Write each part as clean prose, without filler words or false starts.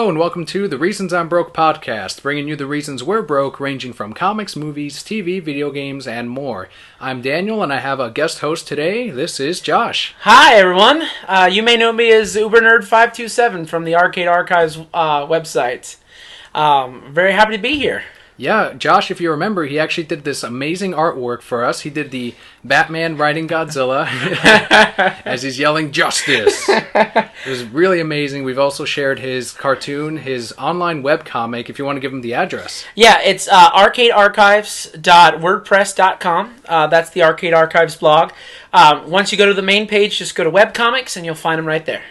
Hello and welcome to the Reasons I'm Broke podcast, bringing you the reasons we're broke, ranging from comics, movies, TV, video games, and more. I'm Daniel and I have a guest host today. This is Josh. Hi everyone. You may know me as UberNerd527 from the Arcade Archives website. Very happy to be here. Yeah, Josh, if you remember, he actually did this amazing artwork for us. He did the Batman riding Godzilla as he's yelling, "Justice!" It was really amazing. We've also shared his cartoon, his online webcomic, if you want to give him the address. Yeah, it's arcadearchives.wordpress.com. That's the Arcade Archives blog. Once you go to the main page, just go to webcomics and you'll find them right there.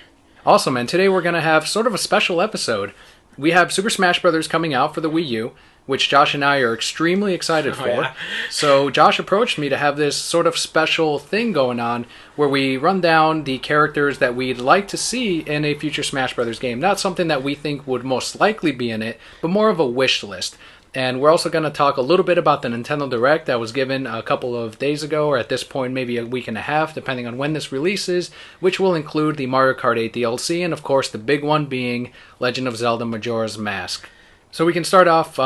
Awesome, and today we're going to have sort of a special episode. We have Super Smash Bros. Coming out for the Wii U, which Josh and I are extremely excited for. Yeah. So Josh approached me to have this sort of special thing going on where we run down the characters that we'd like to see in a future Smash Bros. Game. Not something that we think would most likely be in it, but more of a wish list. And we're also going to talk a little bit about the Nintendo Direct that was given a couple of days ago, or at this point maybe a week and a half, depending on when this releases, which will include the Mario Kart 8 DLC, and of course the big one being Legend of Zelda Majora's Mask. So we can start off,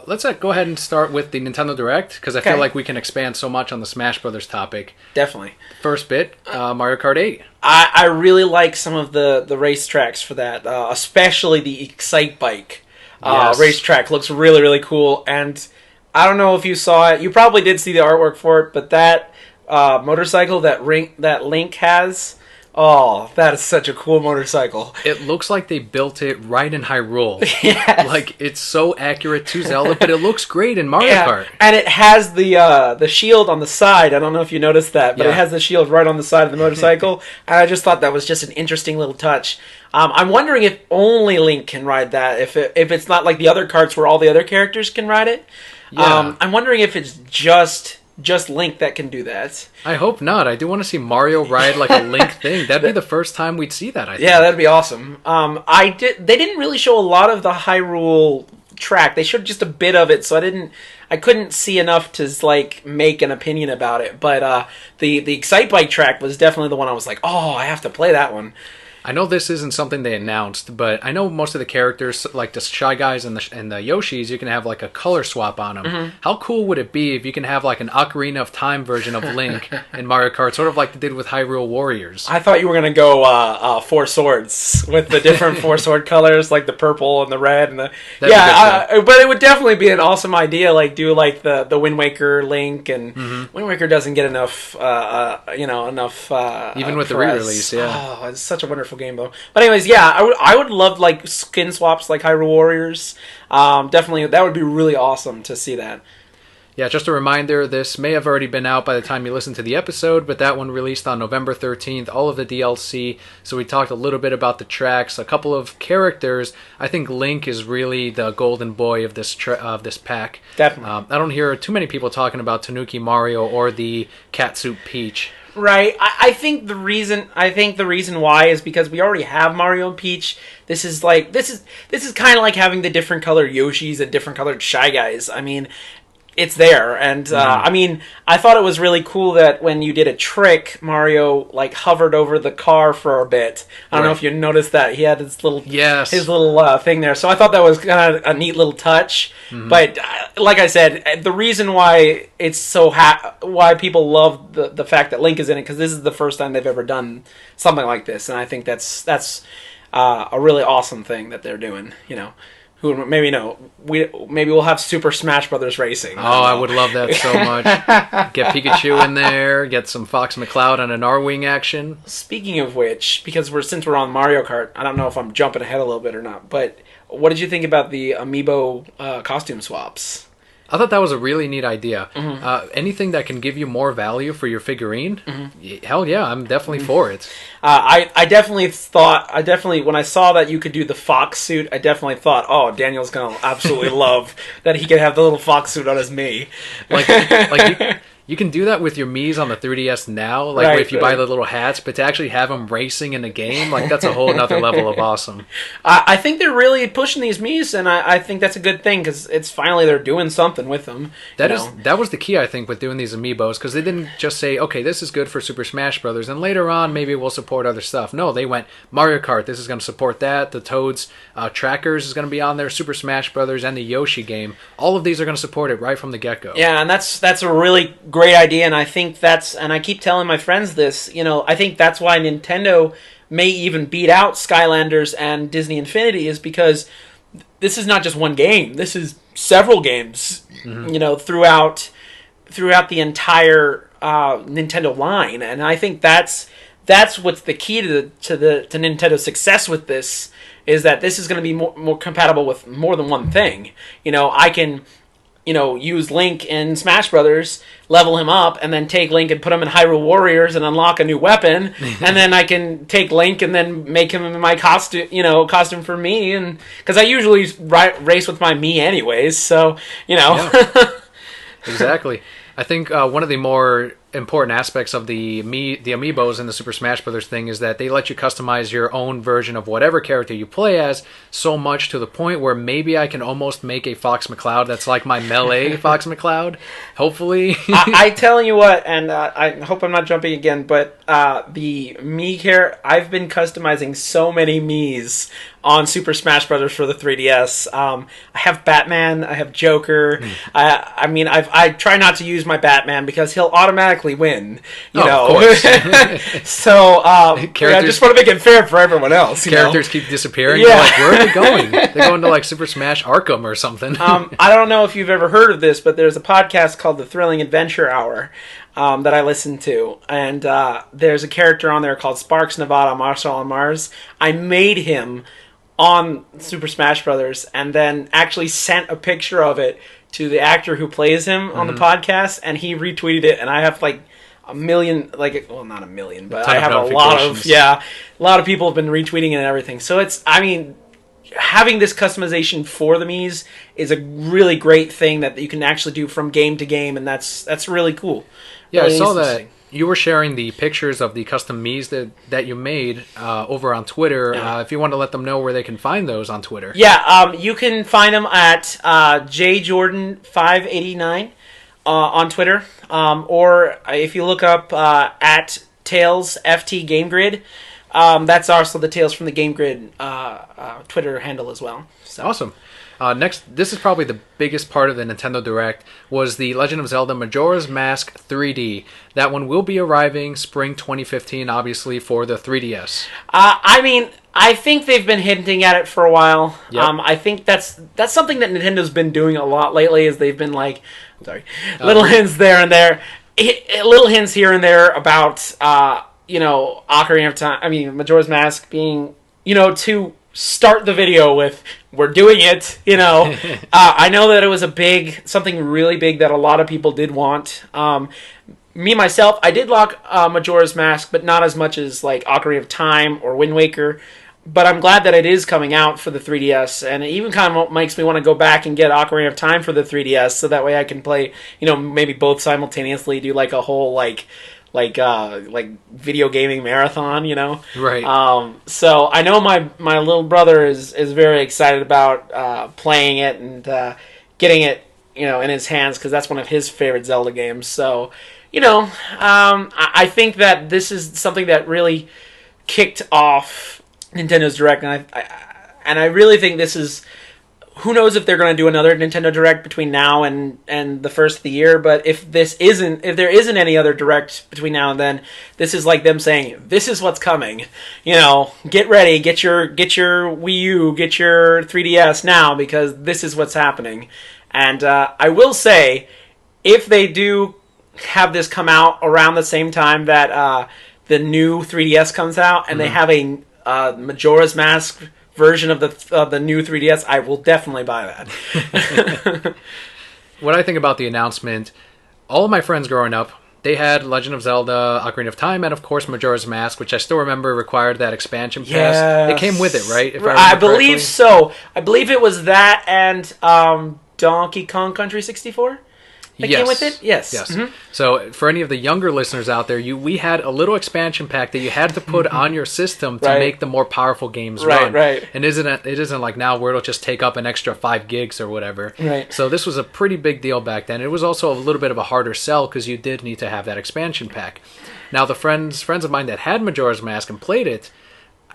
let's go ahead and start with the Nintendo Direct, because I feel like we can expand so much on the Smash Brothers topic. Definitely. First bit, Mario Kart 8. I really like some of the racetracks for that, especially the Excite Bike racetrack. Looks really, really cool, and I don't know if you saw it. You probably did see the artwork for it, but that motorcycle that Link has... Oh, that is such a cool motorcycle. It looks like they built it right in Hyrule. Yes. Like, it's so accurate to Zelda, but it looks great in Mario Kart. And it has the shield on the side. I don't know if you noticed that, but it has the shield right on the side of the motorcycle. And I just thought that was just an interesting little touch. I'm wondering if only Link can ride that, if it's not like the other karts where all the other characters can ride it. Yeah. I'm wondering if it's just Link that can do that. I hope not. I do want to see Mario ride like a Link thing. That'd be the first time we'd see that, I think. Yeah, that'd be awesome. They didn't really show a lot of the Hyrule track. They showed just a bit of it, so I couldn't see enough to make an opinion about it. But the Excite Bike track was definitely the one I was like, oh, I have to play that one. I know this isn't something they announced, but I know most of the characters, like the Shy Guys and the Yoshis, you can have like a color swap on them. Mm-hmm. How cool would it be if you can have like an Ocarina of Time version of Link in Mario Kart, sort of like they did with Hyrule Warriors? I thought you were going to go Four Swords with the different Four Sword colors, like the purple and the red. And but it would definitely be an awesome idea, like do like the Wind Waker Link, and Wind Waker doesn't get enough, even with the re-release, yeah. Oh, it's such a wonderful game though. But anyways, yeah, I would love like skin swaps like Hyrule Warriors. Definitely, that would be really awesome to see that. Yeah, just a reminder, this may have already been out by the time you listen to the episode, but that one released on November 13th, all of the DLC. So we talked a little bit about the tracks, a couple of characters. I think Link is really the golden boy of this pack. Definitely. I don't hear too many people talking about Tanuki Mario or the Catsuit Peach. Right. I think the reason why is because we already have Mario and Peach. This is kind of like having the different colored Yoshis and different colored Shy Guys. I mean, it's there, and I thought it was really cool that when you did a trick, Mario like hovered over the car for a bit. I don't know if you noticed that he had his little thing there. So I thought that was kind of a neat little touch. Mm-hmm. But like I said, the reason why it's so why people love the fact that Link is in it, because this is the first time they've ever done something like this, and I think that's a really awesome thing that they're doing. You know. Who maybe we'll have Super Smash Brothers Racing. I would love that so much. Get Pikachu in there, get some Fox McCloud on an R-Wing action. Speaking of which, since we're on Mario Kart, I don't know if I'm jumping ahead a little bit or not, but what did you think about the Amiibo costume swaps? I thought that was a really neat idea. Mm-hmm. Anything that can give you more value for your figurine, hell yeah, I'm definitely for it. I definitely, when I saw that you could do the fox suit, I definitely thought, oh, Daniel's going to absolutely love that he could have the little fox suit on his Mii. You can do that with your Miis on the 3DS now, like Right, if you buy the little hats, but to actually have them racing in a game, like that's a whole nother level of awesome. I think they're really pushing these Miis, and I think that's a good thing because it's finally they're doing something with them. That was the key, I think, with doing these amiibos, because they didn't just say, okay, this is good for Super Smash Brothers, and later on maybe we'll support other stuff. No, they went Mario Kart. This is going to support that. The Toads Trackers is going to be on there. Super Smash Brothers and the Yoshi game. All of these are going to support it right from the get go. Yeah, and that's a really great idea, and I think and I keep telling my friends this, I think that's why Nintendo may even beat out Skylanders and Disney Infinity, is because this is not just one game. This is several games, throughout the entire Nintendo line, and I think that's what's the key to Nintendo's success with this, is that this is going to be more compatible with more than one thing. I can use Link in Smash Brothers, level him up, and then take Link and put him in Hyrule Warriors and unlock a new weapon, and then I can take Link and then make him in my costume for me, and because I usually race with my Mii anyways, so Yeah. Exactly. I think one of the more important aspects of the amiibos in the Super Smash Brothers thing is that they let you customize your own version of whatever character you play as, so much to the point where maybe I can almost make a Fox McCloud that's like my Melee Fox McCloud, hopefully. I tell you what, and I hope I'm not jumping again, but the Mii character, I've been customizing so many Miis on Super Smash Brothers for the 3DS. I have Batman, I have Joker. I try not to use my Batman because he'll automatically win. Of course. So I just want to make it fair for everyone else. Characters keep disappearing. Yeah. You're like, where are they going? They're going to like Super Smash Arkham or something. I don't know if you've ever heard of this, but there's a podcast called The Thrilling Adventure Hour that I listen to, and there's a character on there called Sparks Nevada Marshall on Mars. I made him on Super Smash Brothers, and then actually sent a picture of it to the actor who plays him on the podcast, and he retweeted it, and I have like a million, not a million, but I have a lot of people have been retweeting it and everything. So having this customization for the Miis is a really great thing that you can actually do from game to game, and that's really cool. Yeah, really I saw that. You were sharing the pictures of the custom Miis that you made over on Twitter. Yeah. If you want to let them know where they can find those on Twitter. Yeah, you can find them at jjordan589 on Twitter. Or if you look up at Tails FT Game Grid, that's also the Tales from the Game Grid Twitter handle as well. So. Awesome. Next, this is probably the biggest part of the Nintendo Direct, was the Legend of Zelda Majora's Mask 3D. That one will be arriving spring 2015, obviously, for the 3DS. I think they've been hinting at it for a while. Yep. I think that's something that Nintendo's been doing a lot lately, is they've been little hints there and there. Little hints here and there about, Ocarina of Time, Majora's Mask being, to start the video with, we're doing it, I know that it was something really big that a lot of people did want. Me, myself, I did lock Majora's Mask, but not as much as like Ocarina of Time or Wind Waker. But I'm glad that it is coming out for the 3DS, and it even kind of makes me want to go back and get Ocarina of Time for the 3DS, so that way I can play, maybe both simultaneously, do like a whole like video gaming marathon, Right. So I know my little brother is very excited about playing it and getting it, in his hands, because that's one of his favorite Zelda games. So, I think that this is something that really kicked off Nintendo's Direct, and I really think this is. Who knows if they're going to do another Nintendo Direct between now and the first of the year, but if there isn't any other Direct between now and then, this is like them saying, this is what's coming. Get ready, get your Wii U, get your 3DS now, because this is what's happening. And I will say, if they do have this come out around the same time that the new 3DS comes out, and they have a Majora's Mask version of the new 3DS, I will definitely buy that. What I think about the announcement, all of my friends growing up, they had Legend of Zelda, Ocarina of Time, and of course Majora's Mask, which I still remember required that expansion pass. Yes. It came with it, right? If I believe so. I believe it was that and Donkey Kong Country 64. that came with it? Yes. Yes. So for any of the younger listeners out there, we had a little expansion pack that you had to put on your system to make the more powerful games run. Right. And it isn't like now where it'll just take up an extra 5 gigs or whatever. Right. So this was a pretty big deal back then. It was also a little bit of a harder sell because you did need to have that expansion pack. Now the friends of mine that had Majora's Mask and played it,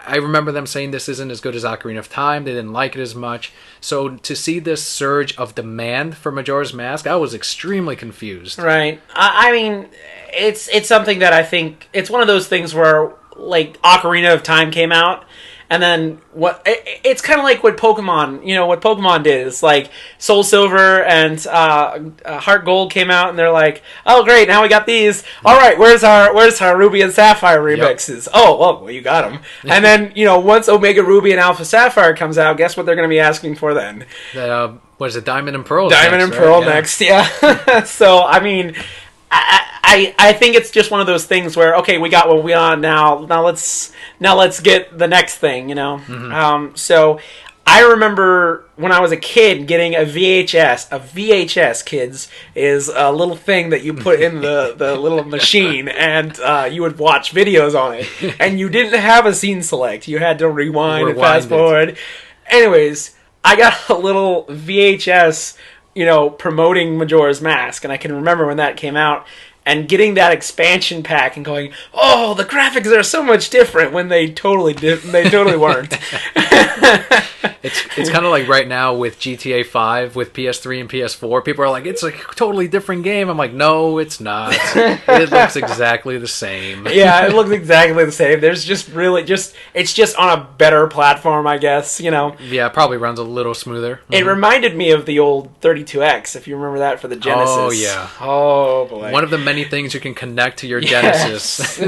I remember them saying this isn't as good as Ocarina of Time. They didn't like it as much. So to see this surge of demand for Majora's Mask, I was extremely confused. Right. I mean, it's something that I think it's one of those things where like Ocarina of Time came out. And then it's kind of like what Pokemon did. It's like Soul Silver and Heart Gold came out, and they're like, "Oh, great! Now we got these. All right, where's our Ruby and Sapphire remixes? Yep. Oh, well, you got them." And then once Omega Ruby and Alpha Sapphire comes out, guess what they're going to be asking for then? What is it? Diamond and Pearl. Diamond and Pearl next. Yeah. So I mean. I think it's just one of those things where, okay, we got what we want now let's get the next thing, So I remember when I was a kid getting a VHS. A VHS, kids, is a little thing that you put in the little machine, and you would watch videos on it. And you didn't have a scene select. You had to rewind and fast forward. Anyways, I got a little VHS, promoting Majora's Mask, and I can remember when that came out. And getting that expansion pack and going, oh, the graphics are so much different when they totally weren't. It's kind of like right now with GTA 5 with PS3 and PS4. People are like, it's a totally different game. I'm like, no, it's not. It looks exactly the same. Yeah, it looks exactly the same. There's just it's just on a better platform, I guess, Yeah, it probably runs a little smoother. It reminded me of the old 32X, if you remember that for the Genesis. Oh, yeah. Oh, boy. One of the many things you can connect to your Genesis.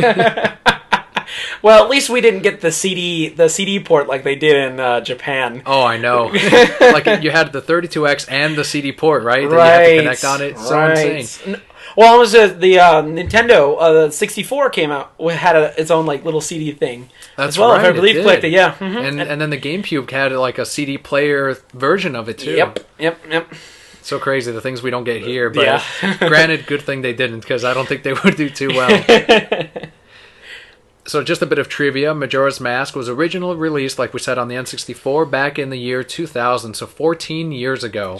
Well, at least we didn't get the CD port like they did in Japan. Oh, I know. Like you had the 32X and the CD port, right? That you had to connect on it. So insane. Well, it was the Nintendo. The 64 came out. Had its own like little CD thing. That's as well, right. If I believe collected, yeah. Mm-hmm. And then the GameCube had like a CD player version of it too. Yep. So crazy, the things we don't get here. But granted, good thing they didn't, because I don't think they would do too well. So just a bit of trivia. Majora's Mask was originally released, like we said, on the N64 back in the year 2000, so 14 years ago.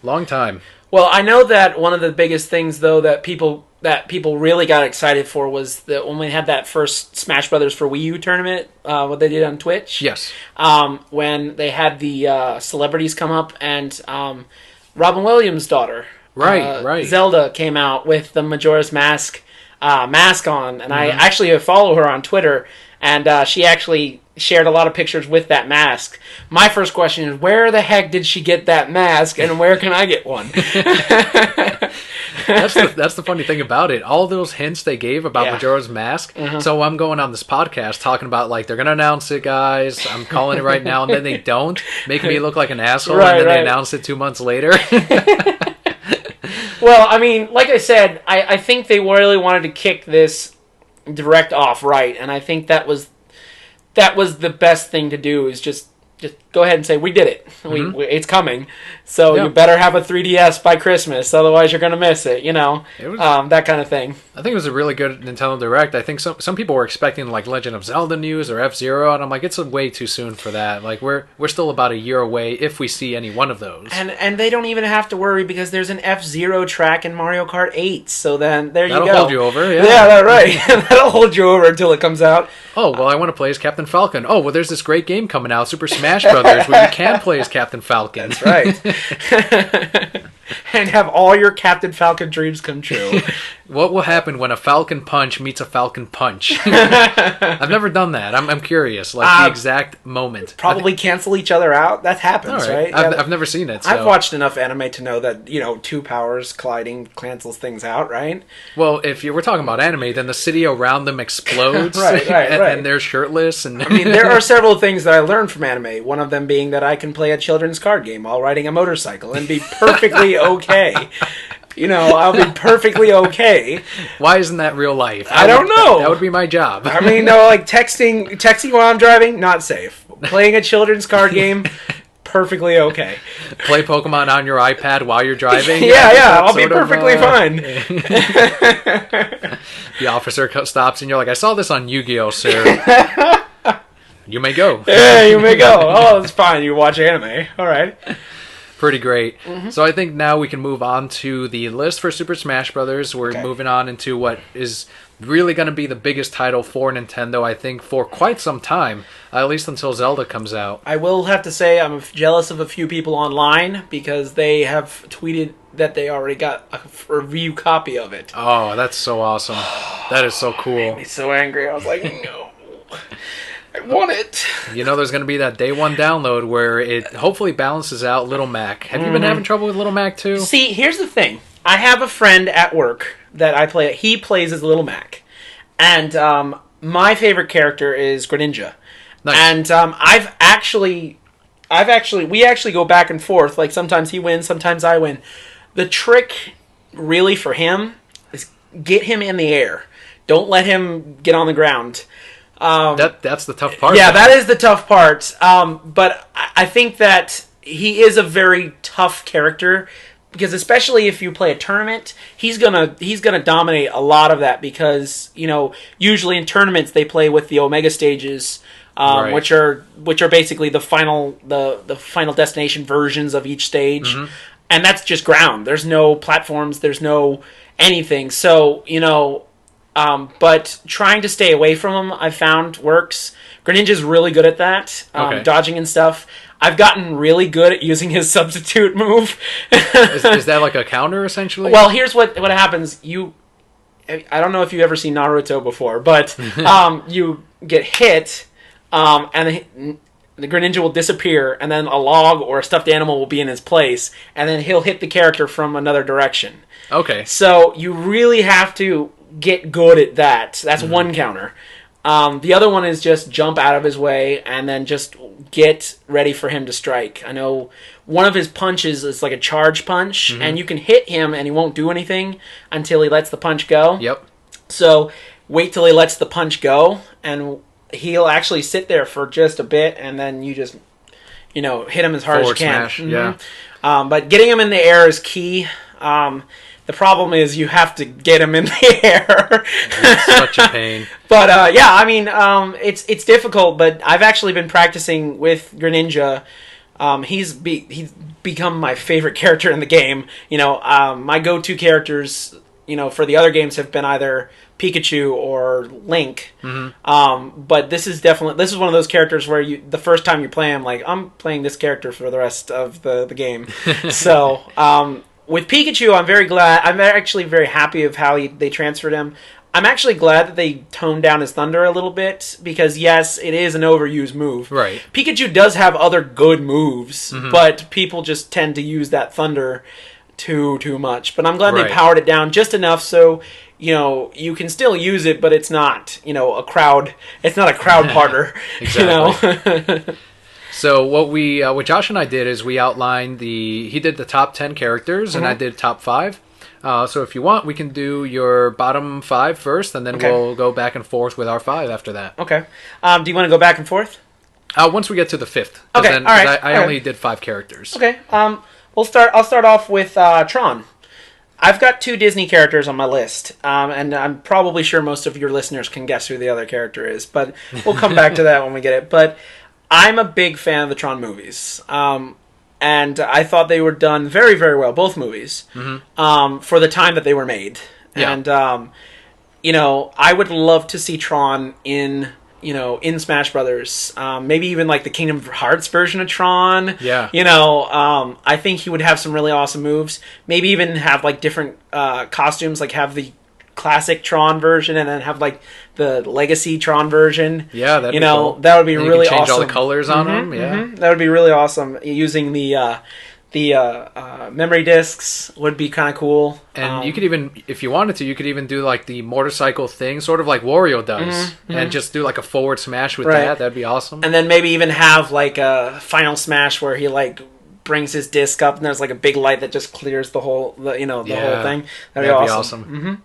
Long time. Well, I know that one of the biggest things, though, that people really got excited for was that when we had that first Smash Brothers for Wii U tournament, what they did on Twitch. Yes. When they had the celebrities come up and Robin Williams' daughter, right, Zelda, came out with the Majora's Mask mask on, and I actually follow her on Twitter, and she actually shared a lot of pictures with that mask. My first question is, where the heck did she get that mask, and where can I get one? That's the funny thing about it. All those hints they gave about Majora's Mask. So I'm going on this podcast talking about, like, they're going to announce it, guys. I'm calling it right now, and then they don't, making me look like an asshole, and then they announce it 2 months later. Well, I mean, like I said, I think they really wanted to kick this direct off right, and I think that was the best thing to do, is just go ahead and say, we did it. It's coming. So you better have a 3DS by Christmas, otherwise you're going to miss it, that kind of thing. I think it was a really good Nintendo Direct. I think some people were expecting like Legend of Zelda news or F-Zero, and I'm like, it's way too soon for that. Like we're still about a year away if we see any one of those. And they don't even have to worry, because there's an F-Zero track in Mario Kart 8. So then there you go. That'll hold you over. Yeah, that's right. That'll hold you over until it comes out. Oh, well, I want to play as Captain Falcon. Oh, well, there's this great game coming out, Super Smash Brothers, where you can play as Captain Falcon. That's right. And have all your Captain Falcon dreams come true. What will happen when a Falcon Punch meets a Falcon Punch? I've never done that. I'm curious, like the exact moment. Probably cancel each other out. That happens, right? I've never seen it. So. I've watched enough anime to know that, two powers colliding cancels things out, right? Well, if you were talking about anime, then the city around them explodes, right. And they're shirtless. And I mean, there are several things that I learned from anime. One of them being that I can play a children's card game while riding a motorcycle and be perfectly okay. I'll be perfectly okay. Why isn't that real life? I don't know. That would be my job. I mean, no, like texting while I'm driving, not safe. Playing a children's card game, perfectly okay. Play Pokemon on your iPad while you're driving. Yeah, I'll be perfectly fine. The officer stops and you're like, I saw this on Yu-Gi-Oh, sir. You may go. Yeah, you may go. Oh, it's fine. You watch anime. All right. Pretty great. So I think now we can move on to the list for Super Smash Brothers. We're moving on into what is really going to be the biggest title for Nintendo, I think, for quite some time, at least until Zelda comes out. I will have to say I'm jealous of a few people online because they have tweeted that they already got a review copy of it. Oh, that's so awesome. That is so cool. It made me so angry. I was like, no. I want it. You know, there's going to be that day one download where it hopefully balances out Little Mac. Have you been having trouble with Little Mac too? See, here's the thing. I have a friend at work that I play. He plays as Little Mac, and my favorite character is Greninja. Nice. And we actually go back and forth. Like sometimes he wins, sometimes I win. The trick, really, for him is get him in the air. Don't let him get on the ground. That's the tough part. Yeah, that is the tough part. But I think that he is a very tough character because especially if you play a tournament, he's gonna dominate a lot of that because usually in tournaments they play with the Omega stages, Right. which are basically the final destination versions of each stage, and that's just ground. There's no platforms. There's no anything. So but trying to stay away from him, I've found works. Greninja's really good at that, dodging and stuff. I've gotten really good at using his substitute move. Is that like a counter, essentially? Well, here's what happens. I don't know if you've ever seen Naruto before, but you get hit, and the Greninja will disappear, and then a log or a stuffed animal will be in his place, and then he'll hit the character from another direction. Okay. So you really have to get good at that. That's one counter. The other one is just jump out of his way and then just get ready for him to strike. I know one of his punches is like a charge punch, and you can hit him and he won't do anything until he lets the punch go. Yep. So wait till he lets the punch go, and he'll actually sit there for just a bit, and then you just hit him as hard as you can. Smash, yeah. But getting him in the air is key. The problem is you have to get him in the air. It's such a pain. But it's difficult. But I've actually been practicing with Greninja. He's become my favorite character in the game. My go-to characters, for the other games have been either Pikachu or Link. But this is one of those characters where the first time you play him, like, I'm playing this character for the rest of the game. So. With Pikachu, I'm very glad. I'm actually very happy of how they transferred him. I'm actually glad that they toned down his Thunder a little bit because, yes, it is an overused move. Right. Pikachu does have other good moves, but people just tend to use that Thunder too much. But I'm glad they powered it down just enough so you can still use it, but it's not a crowd. It's not a crowd parter. Exactly. So what Josh and I did is we outlined he did the top 10 characters and I did top 5. So if you want, we can do your bottom 5 first, and then we'll go back and forth with our 5 after that. Okay. Do you want to go back and forth? Once we get to the 5th. Okay. All right. I only did 5 characters. Okay. I'll start off with Tron. I've got 2 Disney characters on my list, and I'm probably sure most of your listeners can guess who the other character is, but we'll come back to that when we get it. But I'm a big fan of the Tron movies, and I thought they were done very, very well, both movies, for the time that they were made. Yeah. And, I would love to see Tron in Smash Brothers. Maybe even like the Kingdom Hearts version of Tron. Yeah. I think he would have some really awesome moves. Maybe even have like different costumes, like have the classic Tron version and then have like the legacy Tron version. Yeah, that'd be cool. That would be and really you can change awesome. all the colors on them. Yeah, that would be really awesome. Using the memory discs would be kind of cool. And you could even, if you wanted to, you could even do like the motorcycle thing, sort of like Wario does, and just do like a forward smash with that. That'd be awesome. And then maybe even have like a final smash where he like brings his disc up and there's like a big light that just clears the whole, whole thing. That'd be awesome.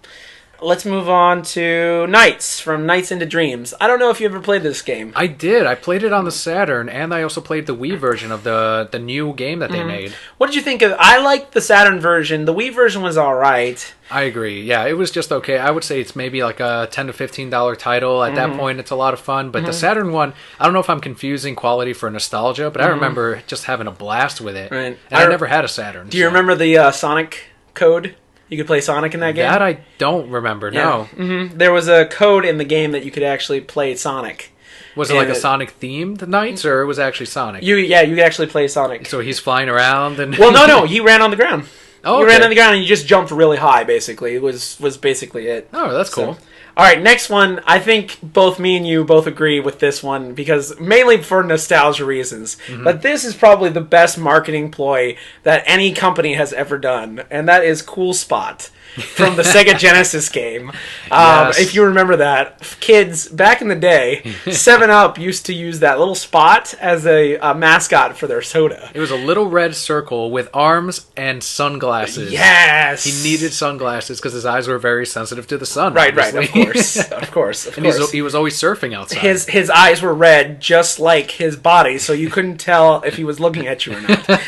let's move on to Nights from Nights into Dreams. I don't know if you ever played this game. I did. I played it on the Saturn, and I also played the Wii version of the new game that they made. What did you think of? I liked the Saturn version. The Wii version was all right. I agree. Yeah, it was just okay. I would say it's maybe like a $10 to $15 title. At that point, it's a lot of fun. But the Saturn one, I don't know if I'm confusing quality for nostalgia, but I remember just having a blast with it. Right. And I never had a Saturn. Do you remember the Sonic code? You could play Sonic in that game? That I don't remember, no. There was a code in the game that you could actually play Sonic. Was it like a Sonic-themed Nights, or it was actually Sonic? You could actually play Sonic. So he's flying around and... Well, no, he ran on the ground. Oh, you ran on the ground and you just jumped really high, basically. It was basically it. Oh, that's cool. So, all right, next one. I think both me and you both agree with this one because mainly for nostalgia reasons. But this is probably the best marketing ploy that any company has ever done, and that is Cool Spot from the Sega Genesis game. Yes. If you remember that, kids back in the day, 7-Up used to use that little spot as a mascot for their soda. It was a little red circle with arms and sunglasses. Yes! He needed sunglasses because his eyes were very sensitive to the sun. Right, obviously. of course. And he was always surfing outside. His eyes were red, just like his body, so you couldn't tell if he was looking at you or not.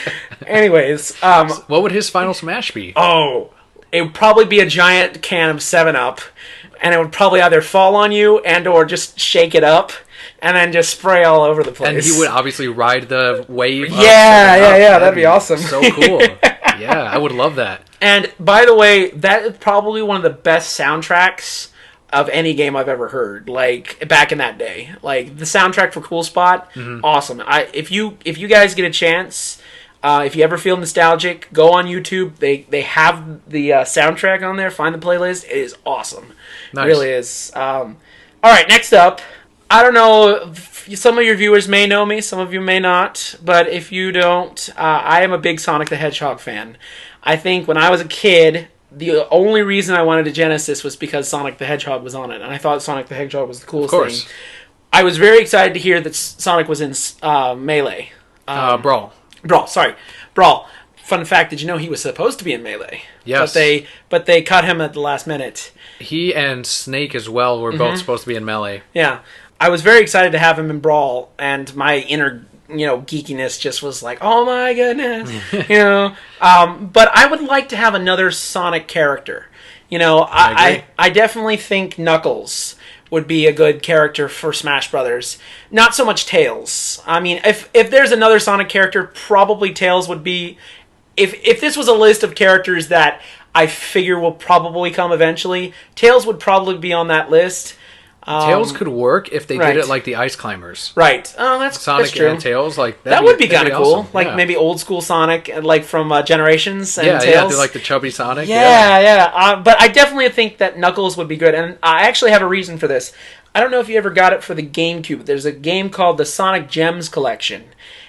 Anyways, what would his final smash be? It would probably be a giant can of 7-Up, and it would probably either fall on you and or just shake it up, and then just spray all over the place. And he would obviously ride the wave. Yeah, that'd be awesome. So cool. Yeah, I would love that. And by the way, that is probably one of the best soundtracks of any game I've ever heard. Like back in that day, like the soundtrack for Cool Spot, awesome. If you guys get a chance. If you ever feel nostalgic, go on YouTube. They have the soundtrack on there. Find the playlist. It is awesome. Nice. It really is. All right, next up. I don't know. Some of your viewers may know me. Some of you may not. But if you don't, I am a big Sonic the Hedgehog fan. I think when I was a kid, the only reason I wanted a Genesis was because Sonic the Hedgehog was on it. And I thought Sonic the Hedgehog was the coolest thing. I was very excited to hear that Sonic was in Melee. Brawl. Fun fact, did you know he was supposed to be in Melee? Yes. But they cut him at the last minute. He and Snake as well were both supposed to be in Melee. Yeah. I was very excited to have him in Brawl, and my inner, geekiness just was like, oh my goodness. But I would like to have another Sonic character. I definitely think Knuckles would be a good character for Smash Brothers. Not so much Tails. I mean, if there's another Sonic character, probably Tails would be... If this was a list of characters that I figure will probably come eventually, Tails would probably be on that list. Tails could work if they did it like the Ice Climbers. Right. Oh, that's Sonic true. and Tails, that would be kind of cool. Awesome. Like maybe old school Sonic, like from Generations and Tails. Yeah, like the chubby Sonic. Yeah. But I definitely think that Knuckles would be good, and I actually have a reason for this. I don't know if you ever got it for the GameCube. There's a game called the Sonic Gems Collection.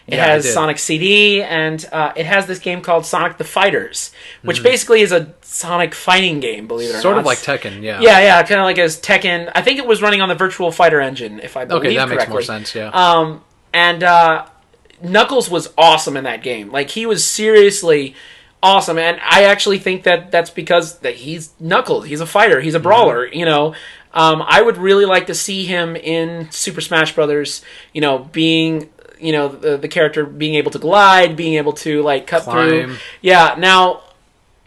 It has Sonic CD, and it has this game called Sonic the Fighters, which basically is a Sonic fighting game, believe it or not. Sort of like Tekken, yeah. Yeah, kind of like as Tekken. I think it was running on the Virtual Fighter engine, if I believe correctly. Okay, that makes more sense, yeah. And Knuckles was awesome in that game. Like, he was seriously awesome, and I actually think that that's because that he's Knuckles. He's a fighter. He's a brawler, I would really like to see him in Super Smash Brothers, being... the character being able to glide, being able to cut through. Yeah. Now,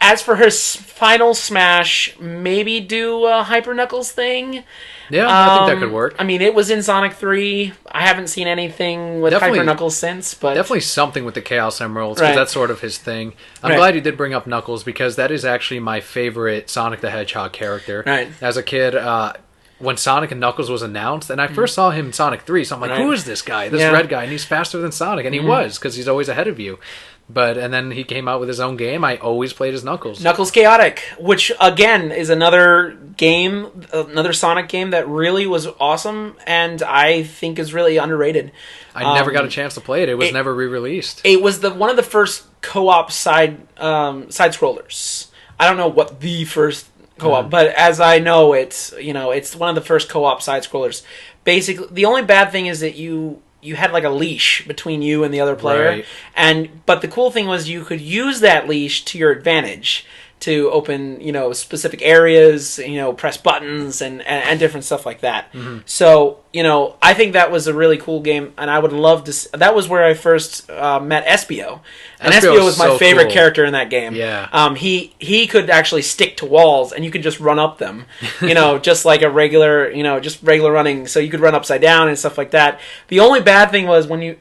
as for his final smash, maybe do a Hyper Knuckles thing. Yeah, I think that could work. I mean, it was in Sonic 3. I haven't seen anything with Hyper Knuckles since, but definitely something with the Chaos Emeralds because that's sort of his thing. I'm glad you did bring up Knuckles because that is actually my favorite Sonic the Hedgehog character. Right. As a kid. When Sonic and Knuckles was announced, and I first saw him in Sonic 3, so I'm like, who is this guy? This red guy, and he's faster than Sonic, and he was, because he's always ahead of you. And then he came out with his own game. I always played as Knuckles. Knuckles Chaotic, which, again, is another Sonic game that really was awesome, and I think is really underrated. I never got a chance to play it. It was never re-released. It was one of the first co-op side-scrollers. I don't know what the first... co-op, but as I know, it's one of the first co-op side scrollers. Basically, the only bad thing is that you had like a leash between you and the other player, but the cool thing was you could use that leash to your advantage to open, specific areas, press buttons and different stuff like that. Mm-hmm. So, I think that was a really cool game, and I would love to. That was where I first met Espio, and Espio was my favorite character in that game. Yeah. He could actually stick to walls, and you could just run up them, just like a regular, just regular running. So you could run upside down and stuff like that. The only bad thing was when you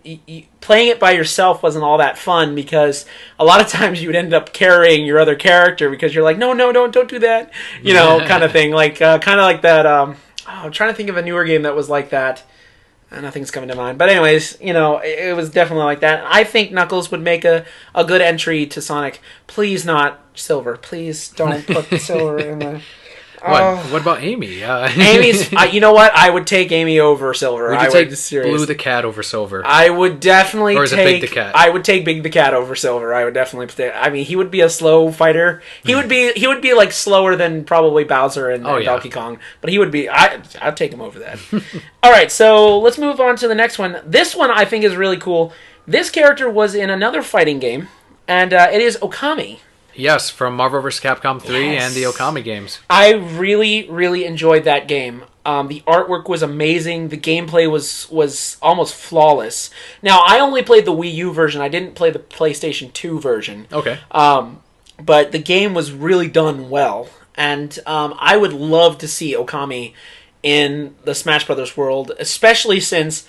playing it by yourself wasn't all that fun, because a lot of times you would end up carrying your other character because you're like, no, don't do that, kind of thing, like kind of like that. I'm trying to think of a newer game that was like that. Nothing's coming to mind. But anyways, it was definitely like that. I think Knuckles would make a good entry to Sonic. Please not Silver. Please don't put Silver in the... What about Amy? Amy's... you know what? I would take Amy over Silver. Would you take Blue the Cat over Silver? I would definitely take... Or is it Big the Cat? I would take Big the Cat over Silver. I would definitely... I mean, he would be a slow fighter. He would be like slower than probably Bowser and Donkey Kong. But he would be... I'd take him over that. All right, so let's move on to the next one. This one I think is really cool. This character was in another fighting game, and it is Okami. Yes, from Marvel vs. Capcom 3 and the Okami games. I really, really enjoyed that game. The artwork was amazing. The gameplay was almost flawless. Now, I only played the Wii U version. I didn't play the PlayStation 2 version. Okay. But the game was really done well. And I would love to see Okami in the Smash Brothers world, especially since...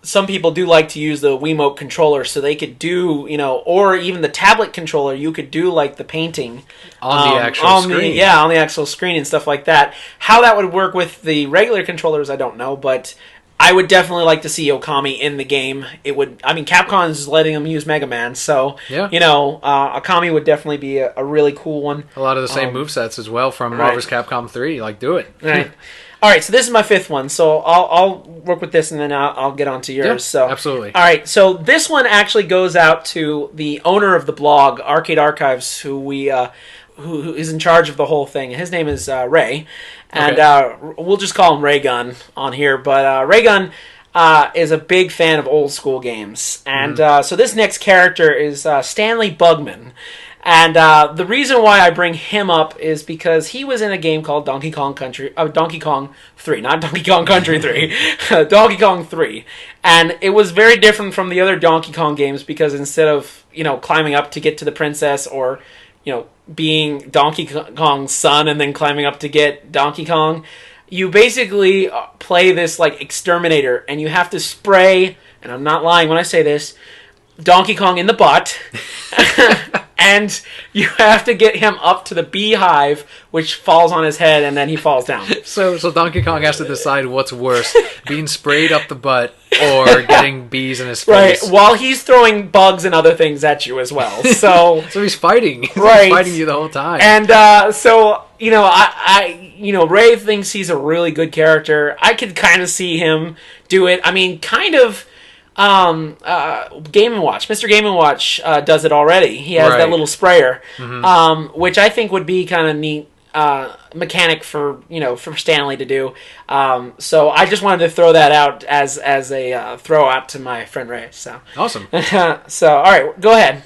some people do like to use the Wiimote controller, so they could do, or even the tablet controller, you could do like the painting on the actual screen. On the actual screen and stuff like that. How that would work with the regular controllers, I don't know, but I would definitely like to see Okami in the game. It would, Capcom is letting them use Mega Man, so Okami would definitely be a really cool one. A lot of the same movesets as well from Marvel vs. Capcom 3. Like, do it. Right. All right, so this is my fifth one. So I'll work with this, and then I'll get on to yours. Yeah, so absolutely. All right, so this one actually goes out to the owner of the blog, Arcade Archives, who is in charge of the whole thing. His name is Ray, and we'll just call him Ray Gun on here. But Ray Gun is a big fan of old school games, and so this next character is Stanley Bugman. And the reason why I bring him up is because he was in a game called Donkey Kong 3, not Donkey Kong Country 3, Donkey Kong 3. And it was very different from the other Donkey Kong games because instead of, climbing up to get to the princess or, being Donkey Kong's son and then climbing up to get Donkey Kong, you basically play this, like, exterminator, and you have to spray, and I'm not lying when I say this, Donkey Kong in the butt. And you have to get him up to the beehive, which falls on his head, and then he falls down. So Donkey Kong has to decide what's worse, being sprayed up the butt or getting bees in his face. Right, while he's throwing bugs and other things at you as well. So he's fighting. He's fighting you the whole time. And Ray thinks he's a really good character. I could kind of see him do it. Kind of... Game & Watch. Mr. Game & Watch does it already. He has that little sprayer, which I think would be kind of neat mechanic for Stanley to do. So I just wanted to throw that out as a throw out to my friend Ray. So awesome. So all right, go ahead.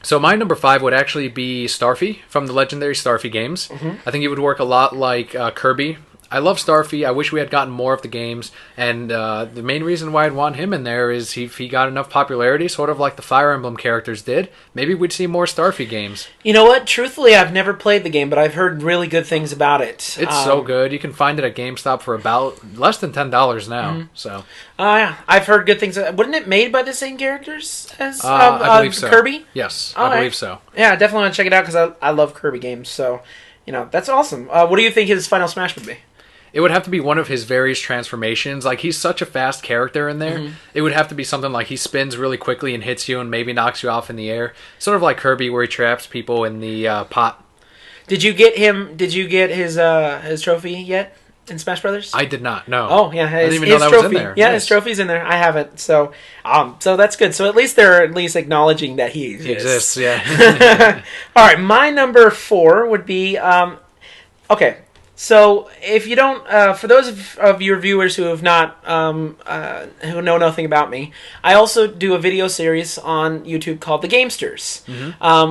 So my number 5 would actually be Starfy from the legendary Starfy games. I think it would work a lot like Kirby. I love Starfy. I wish we had gotten more of the games, and the main reason why I'd want him in there is if he got enough popularity, sort of like the Fire Emblem characters did, maybe we'd see more Starfy games. You know what? Truthfully, I've never played the game, but I've heard really good things about it. It's so good. You can find it at GameStop for about less than $10 now. So, yeah, I've heard good things. Wasn't it made by the same characters as I believe so. Kirby? Yes, I believe so. Yeah, I definitely want to check it out because I love Kirby games. So, that's awesome. What do you think his final smash would be? It would have to be one of his various transformations. Like, he's such a fast character in there. It would have to be something like he spins really quickly and hits you and maybe knocks you off in the air. Sort of like Kirby, where he traps people in the pot. Did you get his trophy yet in Smash Brothers? I did not, no. Oh, yeah. I didn't even know that was in there. Yeah, his trophy's in there. I haven't. So that's good. So at least they're at least acknowledging that he exists. He exists, yeah. All right, my number 4 would be... okay. So, if you don't, for those of your viewers who have not, who know nothing about me, I also do a video series on YouTube called The Gamesters,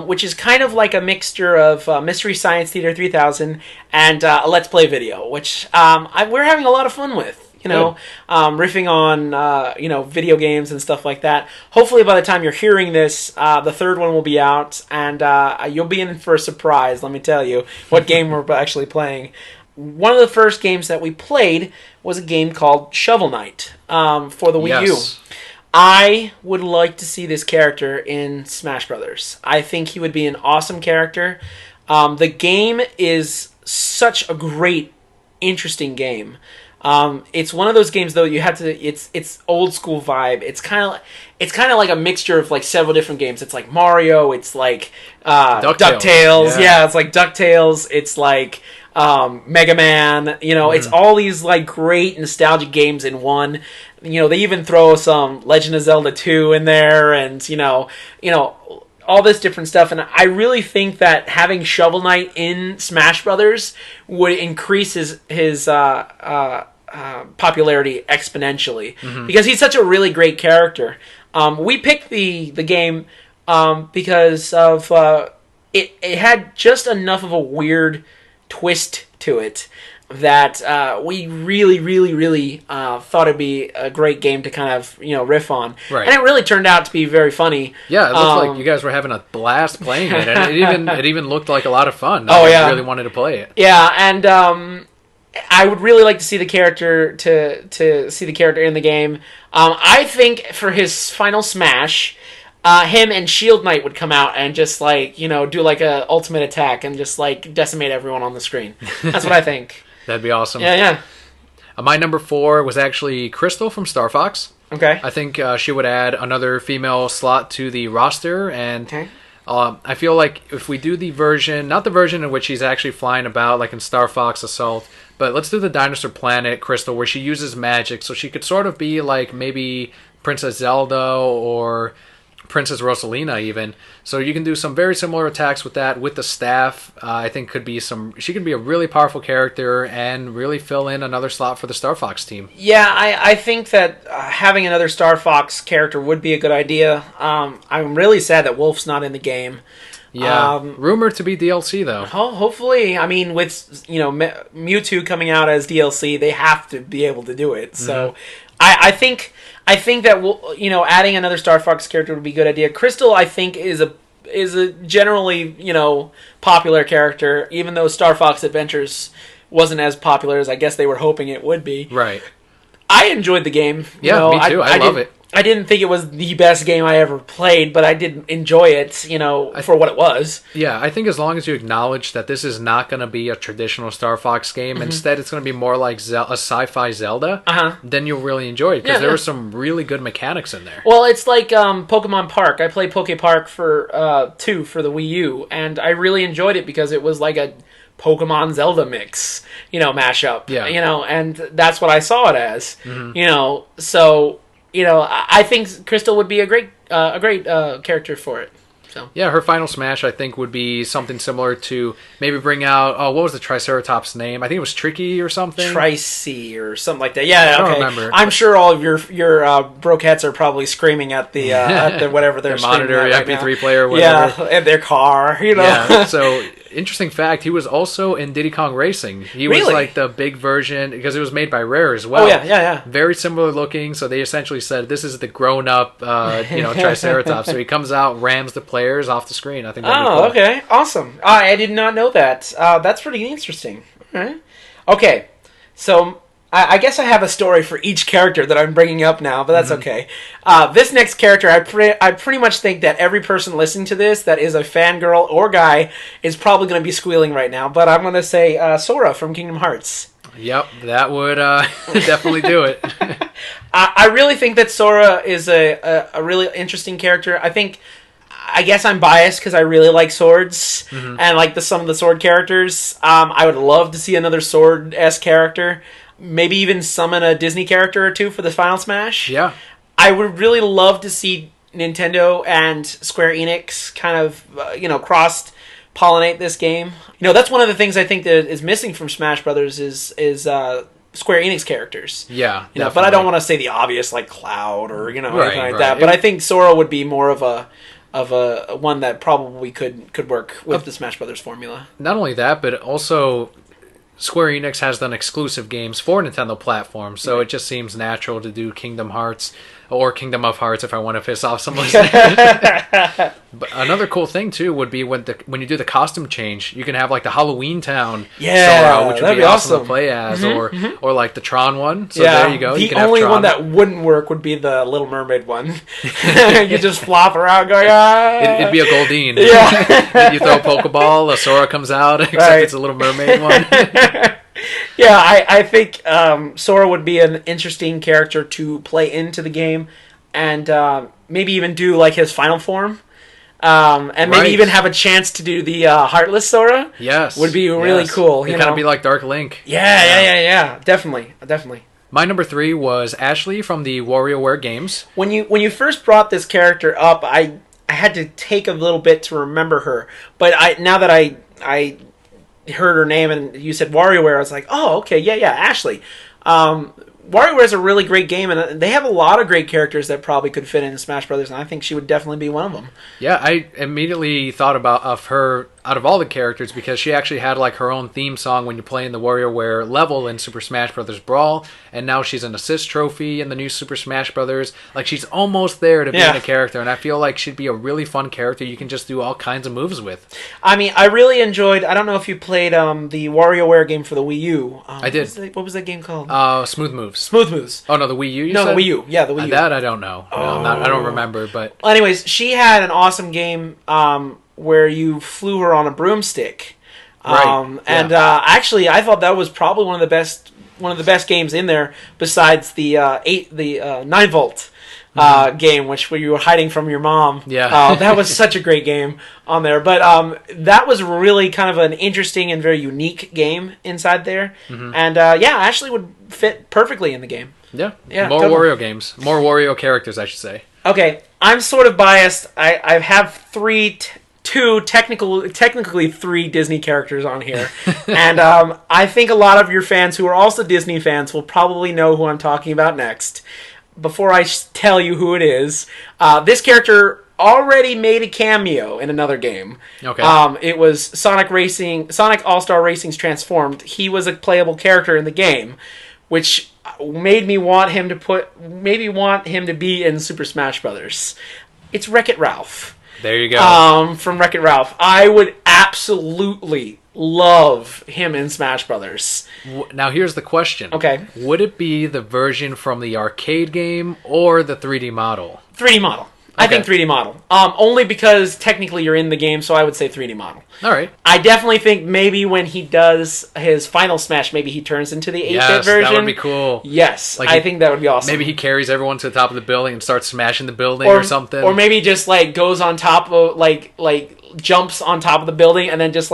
which is kind of like a mixture of Mystery Science Theater 3000 and a Let's Play video, which we're having a lot of fun with. Riffing on, video games and stuff like that. Hopefully by the time you're hearing this, the third one will be out, and you'll be in for a surprise, let me tell you, what game we're actually playing. One of the first games that we played was a game called Shovel Knight for the Wii U. I would like to see this character in Smash Brothers. I think he would be an awesome character. The game is such a great, interesting game. It's one of those games though you have to. It's old school vibe. It's kind of like a mixture of like several different games. It's like Mario. It's like DuckTales. Yeah, it's like DuckTales. It's like Mega Man. It's all these like great nostalgic games in one. They even throw some Legend of Zelda 2 in there, and all this different stuff, and I really think that having Shovel Knight in Smash Brothers would increase his popularity exponentially because he's such a really great character. We picked the game because of it had just enough of a weird twist to it that we really, really, really thought it'd be a great game to kind of riff on, right. And it really turned out to be very funny. Yeah, it looked like you guys were having a blast playing it, and it even looked like a lot of fun. I really wanted to play it. Yeah, and I would really like to see the character to see the character in the game. I think for his final smash, him and Shield Knight would come out and just do like a ultimate attack and just like decimate everyone on the screen. That's what I think. That'd be awesome. Yeah. My number 4 was actually Crystal from Star Fox. Okay. I think she would add another female slot to the roster, and I feel like if we do the version, not the version in which she's actually flying about like in Star Fox Assault, but let's do the Dinosaur Planet Crystal where she uses magic, so she could sort of be like maybe Princess Zelda or Princess Rosalina even. So you can do some very similar attacks with that, with the staff. I think she could be a really powerful character and really fill in another slot for the Star Fox team. Yeah, I think that having another Star Fox character would be a good idea. I'm really sad that Wolf's not in the game. Yeah, rumored to be DLC though. Hopefully, I mean, with Mewtwo coming out as DLC, they have to be able to do it. So, I think that adding another Star Fox character would be a good idea. Crystal, I think, is a generally popular character, even though Star Fox Adventures wasn't as popular as I guess they were hoping it would be. Right. I enjoyed the game. Me too. I love it. I didn't think it was the best game I ever played, but I did enjoy it, for what it was. Yeah, I think as long as you acknowledge that this is not going to be a traditional Star Fox game, instead it's going to be more like a sci-fi Zelda, then you'll really enjoy it, because there were some really good mechanics in there. Well, it's like Pokemon Park. I played Poke Park for 2 for the Wii U, and I really enjoyed it because it was like a Pokemon Zelda mix, mashup. Yeah. And that's what I saw it as. So I think Crystal would be a great character for it. So yeah, her final smash I think would be something similar to maybe bring out what was the Triceratops name? I think it was Tricky or something. Tricy or something like that. Yeah, I don't remember. I'm sure all of your brokettes are probably screaming at the whatever they're monitor, right MP3 player, whatever. Yeah, and their car. Yeah. So interesting fact, he was also in Diddy Kong Racing. He was like the big version because it was made by Rare as well. Oh yeah. Very similar looking. So they essentially said this is the grown up, Triceratops. So he comes out, rams the players off the screen. I think. Cool. Okay, awesome. I did not know that. That's pretty interesting. All right. Okay, so I guess I have a story for each character that I'm bringing up now, but that's okay. This next character, I pretty much think that every person listening to this that is a fangirl or guy is probably going to be squealing right now, but I'm going to say Sora from Kingdom Hearts. Yep, that would definitely do it. I really think that Sora is a really interesting character. I guess I'm biased because I really like swords and like some of the sword characters. I would love to see another sword-esque character. Maybe even summon a Disney character or two for the Final Smash. Yeah. I would really love to see Nintendo and Square Enix kind of, crossed pollinate this game. That's one of the things I think that is missing from Smash Brothers is Square Enix characters. Yeah, but I don't want to say the obvious like Cloud or anything like right. that. But I think Sora would be more of a one that probably could work with the Smash Brothers formula. Not only that, but also Square Enix has done exclusive games for Nintendo platforms, so it just seems natural to do Kingdom Hearts or Kingdom of Hearts if I want to piss off some listeners. But another cool thing too would be when you do the costume change, you can have like the Halloween Town Sora, which would be awesome to play as, or like the Tron one. So there you go. The you can only have one that wouldn't work would be the Little Mermaid one. You just flop around going, It'd be a Goldine. Yeah. You throw a Pokeball, a Sora comes out, except it's a Little Mermaid one. Yeah, I think Sora would be an interesting character to play into the game, and maybe even do like his final form, and maybe even have a chance to do the Heartless Sora. Yes, would be really cool. It kind of be like Dark Link. Yeah. Definitely. My number 3 was Ashley from the WarioWare games. When you first brought this character up, I had to take a little bit to remember her, but now that I heard her name and you said WarioWare, I was like, oh, okay, yeah, Ashley. WarioWare is a really great game, and they have a lot of great characters that probably could fit into Smash Brothers, and I think she would definitely be one of them. Yeah, I immediately thought of her out of all the characters because she actually had like her own theme song when you play in the WarioWare level in Super Smash Bros. Brawl, and now she's an assist trophy in the new Super Smash Bros. Like she's almost there to being a character, and I feel like she'd be a really fun character you can just do all kinds of moves with. I mean, I really enjoyed, I don't know if you played the WarioWare game for the Wii U. I did. What was that game called? Smooth Moves. Smooth Moves. Oh, no, the Wii U you said? The Wii U. Yeah, the Wii U. That I don't know. No, I don't remember, but... Well, anyways, she had an awesome game where you flew her on a broomstick. Actually, I thought that was probably one of the best games in there, besides the 9-volt game, where you were hiding from your mom. Yeah, that was such a great game on there. But that was really kind of an interesting and very unique game inside there. And Ashley would fit perfectly in the game. Yeah. More totally. Wario games, more Wario characters, I should say. Okay, I'm sort of biased. I have technically three Disney characters on here. And I think a lot of your fans who are also Disney fans will probably know who I'm talking about next. Before I tell you who it is, this character already made a cameo in another game. Okay. It was Sonic All-Star Racing's Transformed. He was a playable character in the game, which made me want him to be in Super Smash Brothers. It's Wreck-It Ralph. There you go. From Wreck-It Ralph. I would absolutely love him in Smash Brothers. Now here's the question. Okay. Would it be the version from the arcade game or the 3D model? 3D model. Okay. I think 3D model. Only because technically you're in the game, so I would say 3D model. All right. I definitely think maybe when he does his final Smash, maybe he turns into the 8-bit version. Yes, that would be cool. Yes, I think that would be awesome. Maybe he carries everyone to the top of the building and starts smashing the building or something. Or maybe just goes on top of jumps on top of the building and then just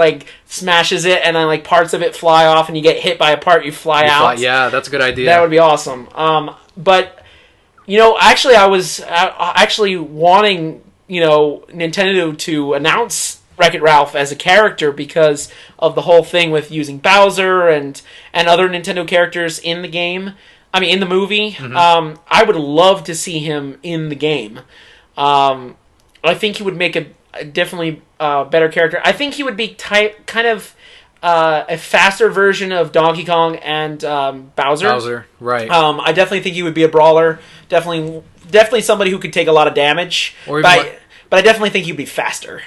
smashes it, and then parts of it fly off, and you get hit by a part, you fly out. Yeah, that's a good idea. That would be awesome. But actually, I was actually wanting Nintendo to announce Wreck-It Ralph as a character because of the whole thing with using Bowser and other Nintendo characters in the game. I mean, in the movie. Mm-hmm. I would love to see him in the game. I think he would make a definitely better character. I think he would be kind of a faster version of Donkey Kong and Bowser. Bowser, right. I definitely think he would be a brawler. Definitely somebody who could take a lot of damage. But I definitely think he'd be faster.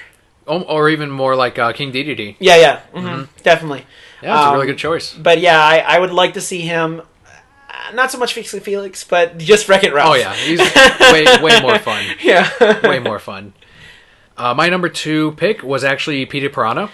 Or even more like King Dedede. Yeah. Mm-hmm. Definitely. Yeah, that's a really good choice. But yeah, I would like to see him. Not so much Fixie Felix, but just Wreck-It Ralph. Oh yeah, he's way more fun. Yeah, way more fun. My number 2 pick was actually Peter Piranha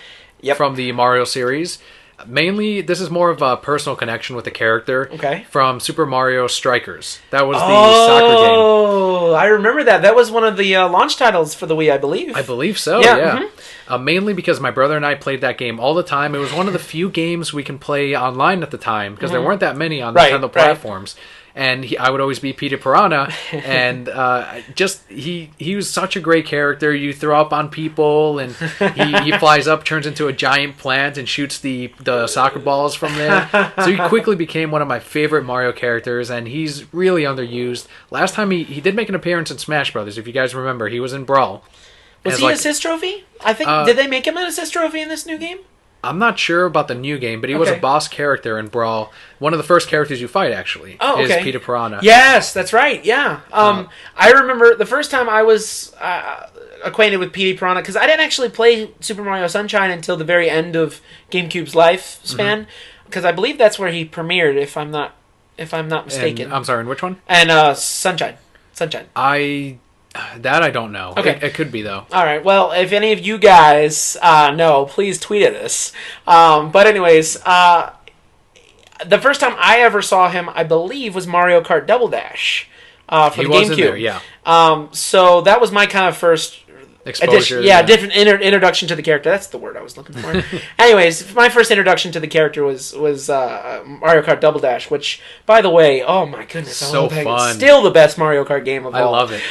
from the Mario series. Mainly, this is more of a personal connection with the character from Super Mario Strikers. That was the soccer game. Oh, I remember that. That was one of the launch titles for the Wii, I believe. I believe so, yeah. Mm-hmm. Mainly because my brother and I played that game all the time. It was one of the few games we can play online at the time because there weren't that many on Nintendo platforms. and I would always be Peter Piranha, and he was such a great character. You throw up on people, and he flies up, turns into a giant plant, and shoots the soccer balls from there. So he quickly became one of my favorite Mario characters, and he's really underused. Last time he did make an appearance in Smash Brothers, if you guys remember. He was in Brawl. Was he an assist trophy? I think did they make him an assist trophy in this new game? I'm not sure about the new game, but he was a boss character in Brawl. One of the first characters you fight, actually, is Peter Piranha. Yes, that's right, yeah. I remember the first time I was acquainted with Peter Piranha, because I didn't actually play Super Mario Sunshine until the very end of GameCube's lifespan, because I believe that's where he premiered, if I'm not mistaken. I'm sorry, in which one? And Sunshine. That I don't know. Okay. It could be, though. All right. Well, if any of you guys know, please tweet at us. But anyways, the first time I ever saw him, I believe, was Mario Kart Double Dash for the GameCube. In there, yeah. So that was my kind of first exposure. Different introduction to the character. That's the word I was looking for. Anyways, my first introduction to the character was Mario Kart Double Dash, which, by the way, oh my goodness, so fun. Still the best Mario Kart game of all. I love it.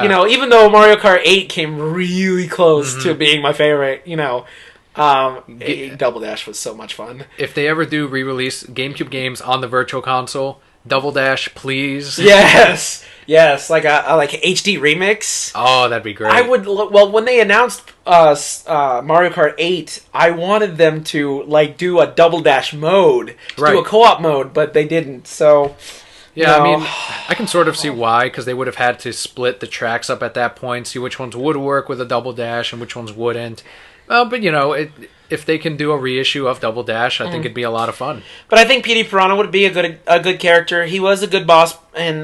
You know, even though Mario Kart 8 came really close to being my favorite, you know, Double Dash was so much fun. If they ever do re-release GameCube games on the Virtual Console, Double Dash, please. Yes, like a HD remix. Oh, that'd be great. I would. Well, when they announced Mario Kart 8, I wanted them to do a Double Dash mode, do a co-op mode, but they didn't. So yeah, I mean, I can sort of see why, because they would have had to split the tracks up at that point, see which ones would work with a Double Dash and which ones wouldn't. But you know, if they can do a reissue of Double Dash, I think it'd be a lot of fun. But I think Peter Piranha would be a good character. He was a good boss in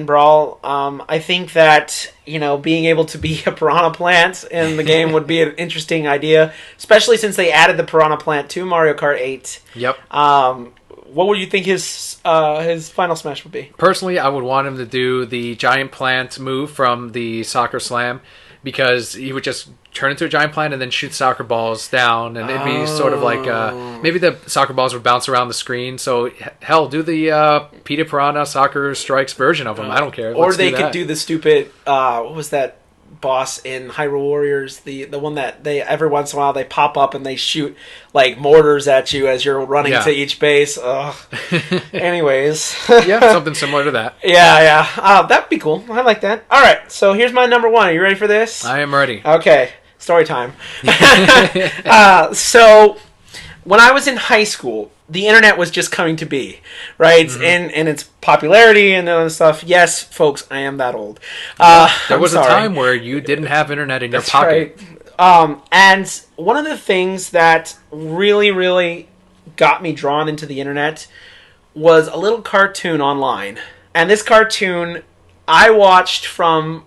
Brawl. I think that, you know, being able to be a piranha plant in the game would be an interesting idea, especially since they added the piranha plant to Mario Kart 8. Yep. What would you think his final smash would be? Personally, I would want him to do the giant plant move from the Soccer Slam, because he would just turn into a giant plant and then shoot soccer balls down, and it'd be sort of like maybe the soccer balls would bounce around the screen. So hell, do the Peter Piranha Soccer Strikes version of him. I don't care. Or they could do the stupid what was that boss in Hyrule Warriors, the one that they every once in a while they pop up and they shoot like mortars at you as you're running to each base. Ugh. Anyways. Yeah, something similar to that. Yeah. That'd be cool. I like that. All right, so here's my number one. Are you ready for this? I am ready. Okay. Story time. So, when I was in high school, the internet was just coming to be, right? In its popularity and all this stuff. Yes, folks, I am that old. There was a time where you didn't have internet in your pocket. Right. And one of the things that really, really got me drawn into the internet was a little cartoon online. And this cartoon I watched from,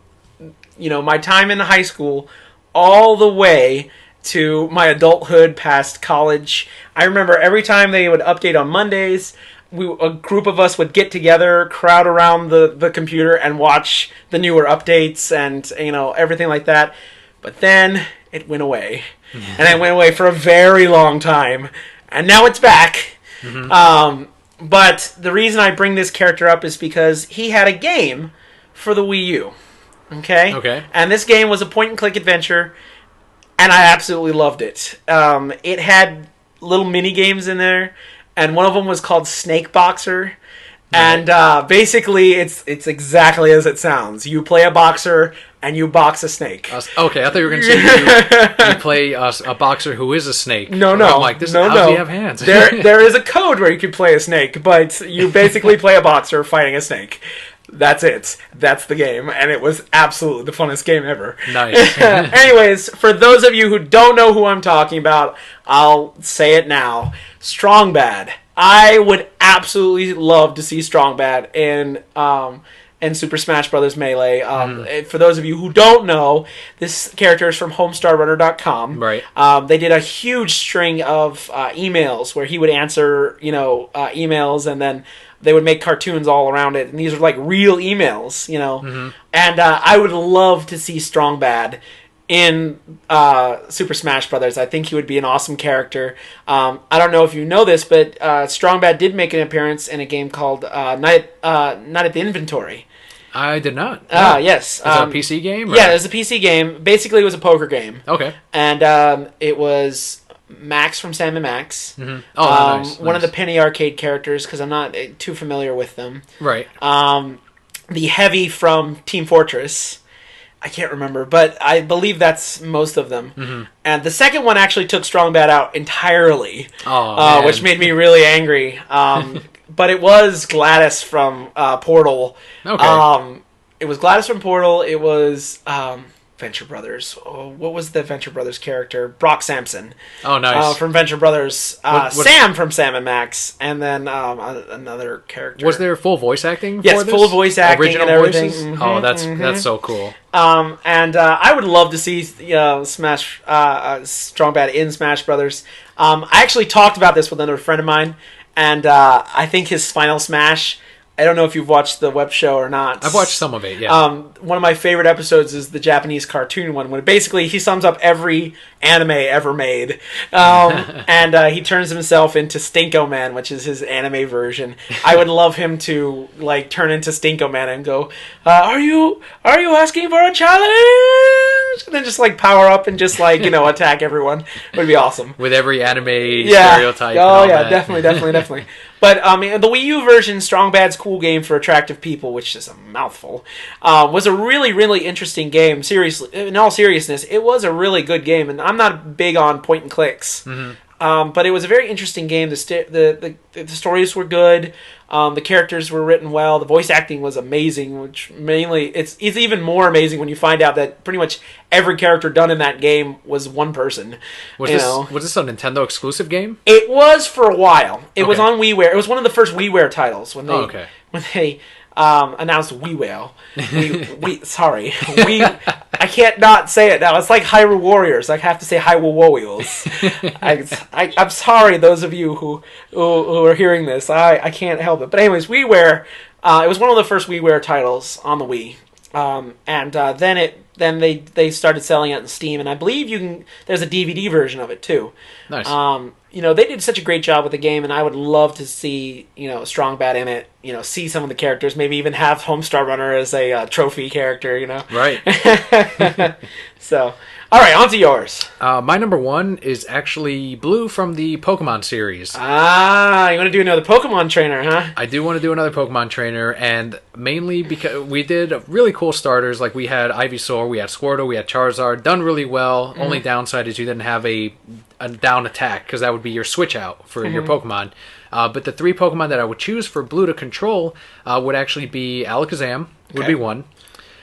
you know, my time in high school all the way to my adulthood past college. I remember every time they would update on Mondays, a group of us would get together, crowd around the computer, and watch the newer updates and, you know, everything like that. But then it went away. And it went away for a very long time. And now it's back. But the reason I bring this character up is because he had a game for the Wii U. Okay. And this game was a point-and-click adventure, and I absolutely loved it. It had little mini-games in there, and one of them was called Snake Boxer. And basically, it's exactly as it sounds. You play a boxer, and you box a snake. Okay, I thought you were going to say you play a boxer who is a snake. No. I'm like, how does he have hands? There is a code where you can play a snake, but you basically play a boxer fighting a snake. That's it. That's the game. And it was absolutely the funnest game ever. Nice. Anyways, for those of you who don't know who I'm talking about, I'll say it now. Strong Bad. I would absolutely love to see Strong Bad in Super Smash Bros. Melee. For those of you who don't know, this character is from HomestarRunner.com. Right. They did a huge string of emails where he would answer, emails, and then they would make cartoons all around it. And these are like real emails, And I would love to see Strong Bad in Super Smash Brothers. I think he would be an awesome character. I don't know if you know this, but Strong Bad did make an appearance in a game called Night at the Inventory. I did not. No. Yes. Is it a PC game? Or? Yeah, it was a PC game. Basically, it was a poker game. Okay. And it was Max from Sam and Max. Mm-hmm. Oh, nice. One of the Penny Arcade characters, because I'm not too familiar with them. Right. The Heavy from Team Fortress. I can't remember, but I believe that's most of them. Mm-hmm. And the second one actually took Strong Bad out entirely, which made me really angry. But it was Gladys from Portal. Okay. It was Gladys from Portal. It was Venture Brothers. Oh, what was the Venture Brothers character? Brock Sampson. Oh, nice. From Venture Brothers. What- Sam from Sam and Max. And then another character. Was there full voice acting? Yes, for this? full voice acting Original and everything. voices? Mhm, Oh, that's so cool. And I would love to see Smash Strong Bad in Smash Brothers. I actually talked about this with another friend of mine, and I think his Final Smash. I don't know if you've watched the web show or not. I've watched some of it. Yeah. One of my favorite episodes is the Japanese cartoon one, when basically he sums up every anime ever made, and he turns himself into Stinko Man, which is his anime version. I would love him to like turn into Stinko Man and go, "Are you asking for a challenge?" And then just like power up and just like attack everyone. It would be awesome. With every anime stereotype. Oh and all yeah, that. definitely. But the Wii U version, Strong Bad's Cool Game for Attractive People, which is a mouthful, was a really, really interesting game. Seriously, in all seriousness, it was a really good game, and I'm not big on point and clicks. Mm-hmm. But it was a very interesting game. The stories were good. The characters were written well. The voice acting was amazing, which mainly it's even more amazing when you find out that pretty much every character done in that game was one person. Was this a Nintendo exclusive game? It was for a while. It was Okay. on WiiWare. It was one of the first WiiWare titles when they when they announced WiiWare. I can't not say it now. It's like Hyrule Warriors. I have to say Hyrule Warriors. I'm sorry, those of you who are hearing this. I can't help it. But anyways, WiiWare. It was one of the first WiiWare titles on the Wii. Then they started selling it in Steam, and I believe there's a DVD version of it too. Nice. They did such a great job with the game, and I would love to see Strong Bad in it. See some of the characters, maybe even have Homestar Runner as a trophy character. Right. So, all right, on to yours. My number one is actually Blue from the Pokemon series. You want to do another Pokemon trainer, huh? I do want to do another Pokemon trainer, and mainly because we did really cool starters. Like we had Ivysaur, we had Squirtle, we had Charizard, done really well. Mm-hmm. Only downside is you didn't have a down attack, because that would be your switch out for your Pokemon. But the three Pokemon that I would choose for Blue to control would actually be Alakazam, would be one.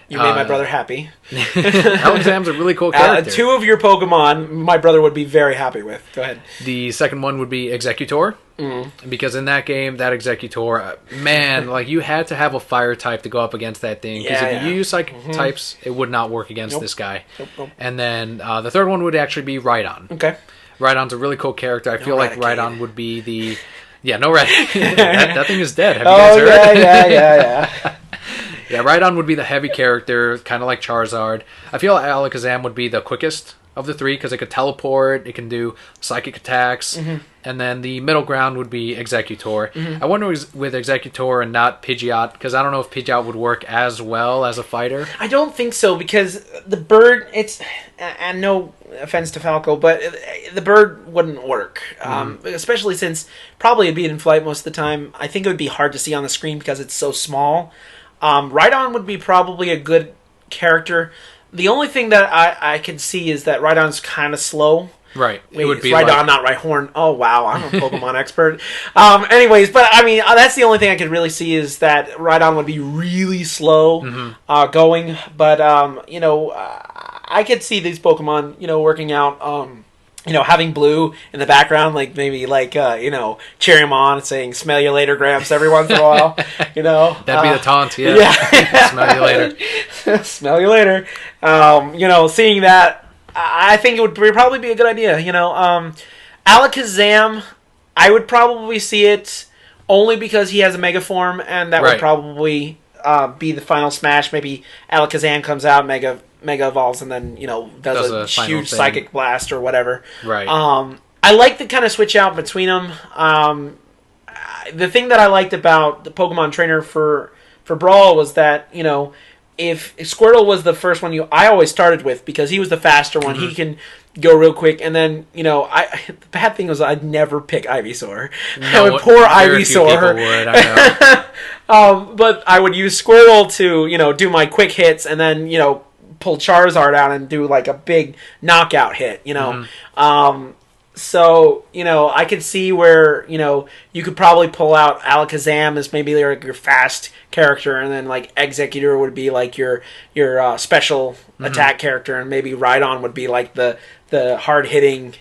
You made my brother happy. Alakazam's a really cool character. Two of your Pokemon, my brother would be very happy with. Go ahead. The second one would be Executor. Because in that game, that Executor, man, like you had to have a fire type to go up against that thing. Because if you use psychic types, it would not work against this guy. Nope. And then the third one would actually be Rhydon. Okay. Rhydon's a really cool character. I feel like Raticate. Rhydon would be the... Yeah, no Raticate. that thing is dead. Have you guys heard? Yeah. Yeah, Rhydon would be the heavy character, kind of like Charizard. I feel like Alakazam would be the quickest of the three, because it could teleport, it can do psychic attacks, and then the middle ground would be Executor. I wonder with Executor and not Pidgeot, because I don't know if Pidgeot would work as well as a fighter. I don't think so, because the bird, and no offense to Falco, but the bird wouldn't work. Especially since probably it'd be in flight most of the time. I think it would be hard to see on the screen because it's so small. Rhydon would be probably a good character. The only thing that I could see is that Rhydon's kind of slow. Right. Wait, it would be Rhydon, not Rhyhorn. Oh, wow. I'm a Pokemon expert. Anyways, but I mean, that's the only thing I could really see is that Rhydon would be really slow going. But, I could see these Pokemon, working out... having Blue in the background, like maybe cheering him on and saying "Smell you later, Gramps" every once in a while. That'd be the taunt. Yeah. Smell you later. Smell you later. Seeing that, I think it would probably be a good idea. Alakazam, I would probably see it only because he has a Mega Form, and that would probably be the final smash. Maybe Alakazam comes out, Mega Mega Evolves and then, does a huge psychic blast or whatever. Right. I like the kind of switch out between them. The thing that I liked about the Pokemon Trainer for Brawl was that, if Squirtle was the first one I always started with because he was the faster one. He can go real quick. And then, the bad thing was I'd never pick Ivysaur. Poor Ivysaur. Would, I know. But I would use Squirtle to, do my quick hits and then, pull Charizard out and do like a big knockout hit, So, I could see where, you could probably pull out Alakazam as maybe like your fast character, and then like Exeggutor would be like your special attack character, and maybe Rhydon would be like the hard hitting,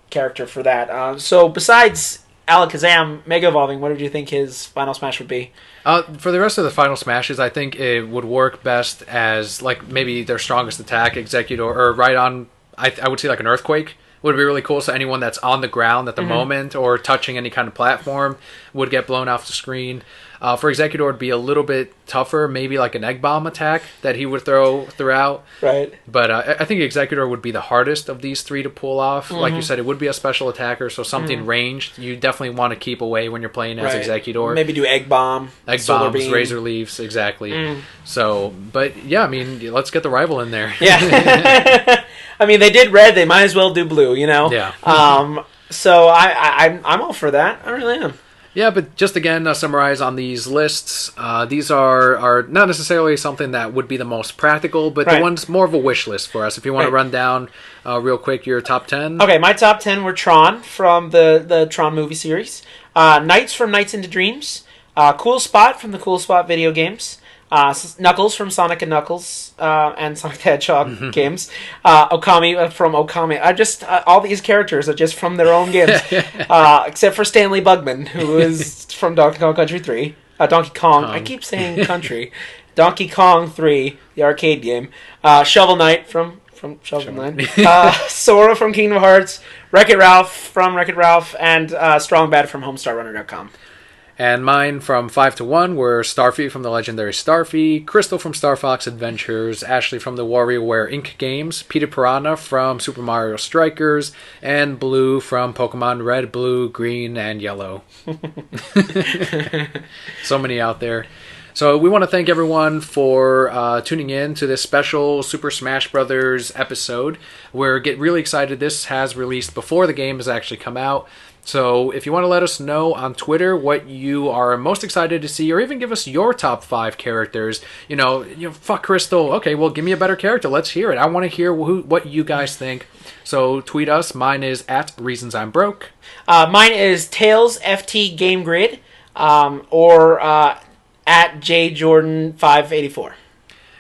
character for that. So besides Alakazam Mega Evolving, what did you think his final smash would be? For the rest of the final smashes, I think it would work best as like maybe their strongest attack, Exeggutor or Rhydon. I would say like an Earthquake would be really cool, so anyone that's on the ground at the moment or touching any kind of platform would get blown off the screen. For Exeggutor, it would be a little bit tougher, maybe like an Egg Bomb attack that he would throw throughout. Right. But I think Exeggutor would be the hardest of these three to pull off. Like you said, it would be a special attacker, so something ranged you definitely want to keep away when you're playing as Exeggutor. Maybe do Egg Bomb, Egg Bombs, Beam. Razor Leaves, exactly. So, but yeah, I mean, let's get the rival in there. Yeah. I mean, they did red, they might as well do blue, Yeah. So I'm all for that. I really am. Yeah, but just again, summarize on these lists. These are not necessarily something that would be the most practical, but the one's more of a wish list for us. If you want to run down real quick your top 10. Okay, my top 10 were Tron from the Tron movie series, Knights from Nights into Dreams, Cool Spot from the Cool Spot video games, Knuckles from Sonic and Knuckles and Sonic the Hedgehog games. Okami from Okami. All these characters are just from their own games, except for Stanley Bugman, who is from Donkey Kong Country 3. Donkey Kong. I keep saying country. Donkey Kong 3, the arcade game. Shovel Knight from Shovel Knight. Sora from Kingdom Hearts. Wreck-It Ralph from Wreck-It Ralph. And Strong Bad from HomestarRunner.com. And mine from 5 to 1 were Starfy from the legendary Starfy, Crystal from Star Fox Adventures, Ashley from the WarioWare Inc. games, Peter Piranha from Super Mario Strikers, and Blue from Pokemon Red, Blue, Green, and Yellow. So many out there. So we want to thank everyone for tuning in to this special Super Smash Brothers episode. We're really excited. This has released before the game has actually come out. So if you want to let us know on Twitter what you are most excited to see, or even give us your top 5 characters, fuck Crystal. Okay, well, give me a better character. Let's hear it. I want to hear what you guys think. So tweet us. Mine is at Reasons I'm Broke. Mine is Tails FT Game Grid, or at JJordan584.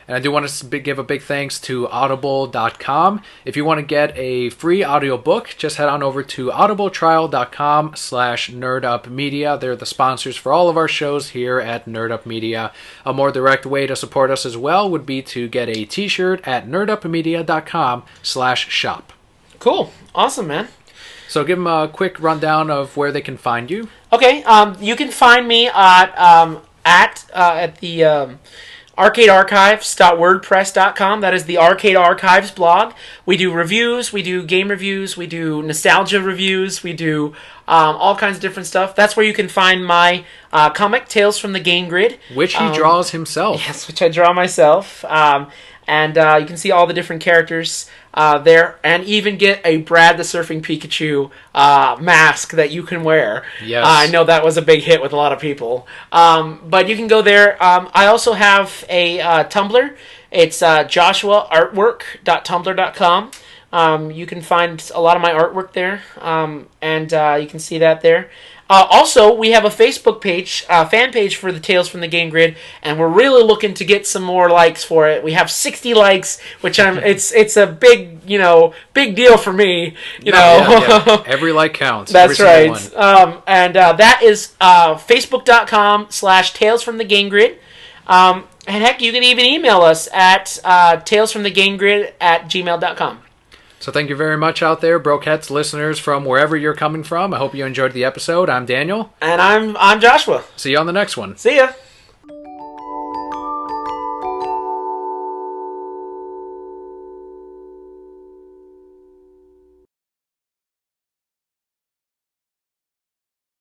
And I do want to give a big thanks to Audible.com. If you want to get a free audiobook, just head on over to audibletrial.com/nerdupmedia. They're the sponsors for all of our shows here at Nerd Up Media. A more direct way to support us as well would be to get a t-shirt at nerdupmedia.com/shop. Cool. Awesome, man. So give them a quick rundown of where they can find you. Okay. You can find me at the... arcadearchives.wordpress.com. That is the Arcade Archives blog. We do reviews, we do game reviews, we do nostalgia reviews, we do all kinds of different stuff. That's where you can find my comic, Tales from the Game Grid. Which he draws himself. Yes, which I draw myself. And you can see all the different characters there, and even get a Brad the Surfing Pikachu mask that you can wear. Yes. I know that was a big hit with a lot of people. But you can go there. I also have a Tumblr. It's joshuaartwork.tumblr.com. You can find a lot of my artwork there, and you can see that there. Also, we have a Facebook page, fan page for the Tales from the Game Grid, and we're really looking to get some more likes for it. We have 60 likes, which it's a big deal for me. Yeah. Every like counts. That's right. And that is facebook.com/Tales from the Game Grid. And heck, you can even email us at talesfromthegamegrid@gmail.com. So thank you very much out there, Brokettes listeners from wherever you're coming from. I hope you enjoyed the episode. I'm Daniel. And I'm Joshua. See you on the next one. See ya.